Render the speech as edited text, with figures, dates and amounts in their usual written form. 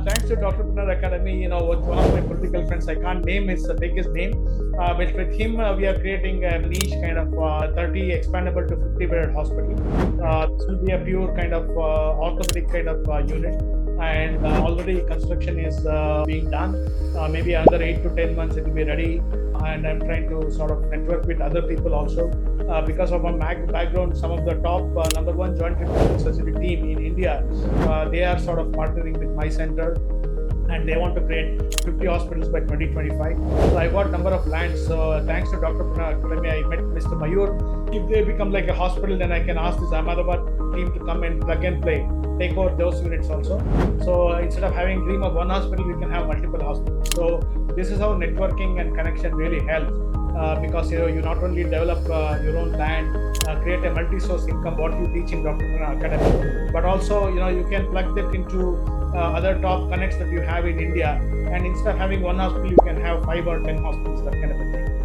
Thanks to Dr. Pinar Academy, with one of my political friends, I can't take his name, but with him, we are creating a niche kind of 30 expandable to 50-bedded hospital. This will be a pure kind of orthopedic kind of unit, and already construction is being done. Maybe another 8 to 10 months it will be ready, and I'm trying to sort of network with other people also. Because of my background, some of the top number one joint replacement surgery team in India, they are sort of partnering with my center, and they want to create 50 hospitals by 2025. So I got number of lands. So thanks to Dr. Pinar Academy, I met Mr. Mayur. If they become like a hospital, then I can ask this Ahmedabad team to come and plug and play, take over those units also. So instead of having dream of one hospital, we can have multiple hospitals. So this is how networking and connection really helps. Because you not only develop your own land, create a multi-source income, what you teach in Dr. Pinar Academy, but also you can plug that into other top connects that you have in India, and instead of having one hospital, you can have 5 or 10 hospitals, that kind of a thing.